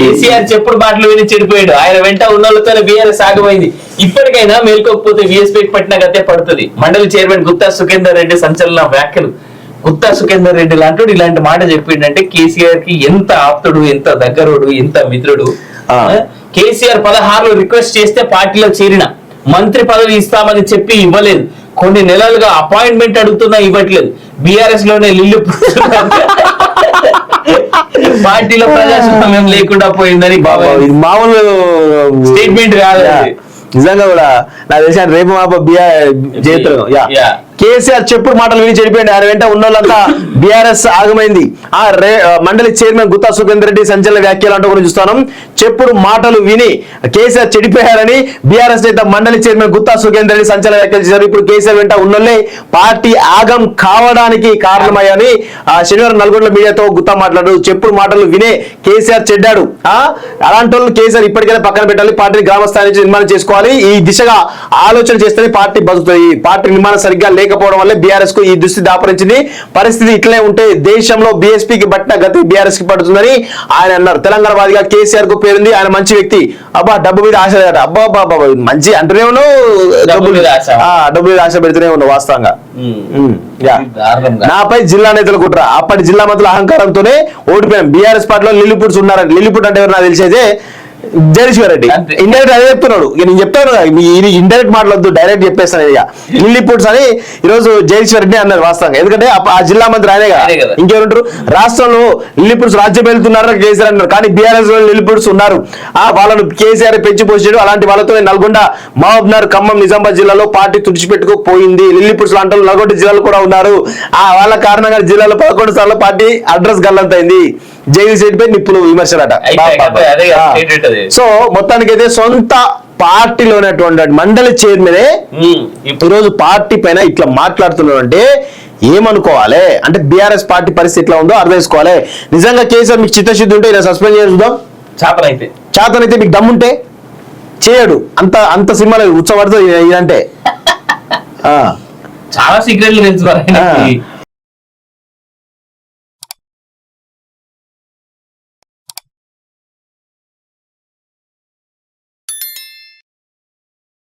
కేసీఆర్ చెప్పుడు మాటలు విని చెడిపోయాడు. ఆయన వెంట ఉన్న వాళ్ళతో బీఆర్ఎస్ ఆగమైంది. ఇప్పటికైనా మేల్కోకపోతే వీఎస్పీకి పట్టిన గతే పడుతుంది. మండలి చైర్మన్ గుత్తా సుఖేందర్ రెడ్డి సంచలన వ్యాఖ్యలు. గుత్తా సుఖేందర్ రెడ్డి లాంటి ఇలాంటి మాట చెప్పిండంటే కేసీఆర్ కి ఎంత ఆప్తుడు, ఎంత దగ్గరుడు, ఎంత మిత్రుడు. కేసీఆర్ 16లో రిక్వెస్ట్ చేస్తే పార్టీలో చేరిన, మంత్రి పదవి ఇస్తామని చెప్పి ఇవ్వలేదు, కొన్ని నెలలుగా అపాయింట్మెంట్ అడుగుతున్నా ఇవ్వట్లేదు, బీఆర్ఎస్ లోనే లిల్లు పార్టీలో ప్రజాస్వామ్యం లేకుండా పోయిందని మామూలు స్టేట్మెంట్ కాదు నిజంగా కూడా. నాకు తెలిసిన రేపు మాప చేస్తారు. కేసీఆర్ చెప్పుడు మాటలు విని చెడిపోయింది. ఆయన వెంట ఉన్న వాళ్ళంతా బీఆర్ఎస్ ఆగమైంది. మండలి చైర్మన్ గుత్తా సుఖేందర్ రెడ్డి సంచలన వ్యాఖ్యలు అంటూ కూడా చూస్తాం. చెప్పుడు మాటలు విని కేసీఆర్ చెడిపోయారని బీఆర్ఎస్ నేత మండలి చైర్మన్ గుత్తా సుఖేందర్ రెడ్డి సంచలన వ్యాఖ్యలు చేశారు. ఇప్పుడు కేసీఆర్ వెంట ఉన్నోళ్ళే పార్టీ ఆగం కావడానికి కారణమయ్యని శనివారం నల్గొండ మీడియాతో గుత్తా మాట్లాడారు. చెప్పుడు మాటలు వినే కేసీఆర్ చెడ్డాడు. అలాంటి వాళ్ళు కేసీఆర్ ఇప్పటికైనా పక్కన పెట్టాలి, పార్టీని గ్రామ స్థాయి నుంచి నిర్మాణం చేసుకోవాలి. ఈ దిశగా ఆలోచన చేస్తేనే పార్టీ బతుకుతుంది. పార్టీ నిర్మాణం సరిగ్గా లేకపోవడం వల్ల బీఆర్ఎస్ కు ఈ దుస్థితి దాపరించింది. పరిస్థితి ఇట్లే ఉంటే దేశంలో బీఎస్పీకి పట్టిన గతి బీఆర్ఎస్ కి పడుతుందని ఆయన అన్నారు. తెలంగాణ వాదిగా కేసీఆర్ కు పేరుంది. ఆయన మంచి వ్యక్తి. అబ్బా డబ్బు మీద ఆశ లేదట. అబ్బా మంచి అంటూనే ఉన్నావు, డబ్బు మీద ఆశ పెడుతూనే ఉన్నావు. వాస్తవంగా నాపై జిల్లా నేతలు కుట్ర. అప్పటి జిల్లా మంత్రుల అహంకారంతోనే ఓడిపోయాం. బీఆర్ఎస్ పార్టీలో లిల్లీపుట్స్ ఉన్నారంట. లిల్లీపుట్ అంటే ఎవరు నాకు తెలిసేదే జగదీశ్వర్ రెడ్డి. ఇండైరెక్ట్ అదే చెప్తున్నాడు. నేను చెప్తాను ఇండైరెక్ట్ మాట్లాడద్దు, డైరెక్ట్ చెప్పేస్తాను. ఇక లిల్లీపుట్స్ అని ఈరోజు జగదీశ్వర్ రెడ్డి అన్నారు. వాస్తవంగా ఎందుకంటే ఆ జిల్లా మంత్రి ఆయనే కదా, ఇంకెవరుంటారు. రాష్ట్రంలో లిల్లీపుట్స్ రాజ్యం వెళ్తున్నారని కేసీఆర్ అన్నారు. కానీ బీఆర్ఎస్ లో లిల్లీపుట్స్ ఉన్నారు. వాళ్ళను కేసీఆర్ పెంచి పోసాడు. అలాంటి వాళ్ళతో నల్గొండ, మహబూబ్నగర్, ఖమ్మం, నిజామాబాద్ జిల్లాలో పార్టీ తుడిచిపెట్టుకుపోయింది. లిల్లీపుట్స్ లాంటి నల్గొండ జిల్లాలో కూడా ఉన్నారు. వాళ్ళ కారణంగా జిల్లాలో 11 సార్లు పార్టీ అడ్రస్ గల్లంతైంది. జగదీష్ రెడ్డిపై నిప్పులు విమర్శలట. సో మొత్తానికైతే సొంత పార్టీలో ఉన్నటువంటి మండలి చైర్మనే ఈరోజు పార్టీ పైన ఇట్లా మాట్లాడుతున్నాడు అంటే ఏమనుకోవాలి? అంటే బీఆర్ఎస్ పార్టీ పరిస్థితి ఎట్లా ఉందో అర్థం చేసుకోవాలి. నిజంగా కేసీఆర్ మీకు చిత్తశుద్ధి ఉంటే ఇలా సస్పెండ్ చేద్దాం. చేతనైతే మీకు దమ్ముంటే చేయడు. అంత సినిమాలో ఉత్సవాడితో ఇదంటే చాలా సీక్రెట్లు తెలుసు.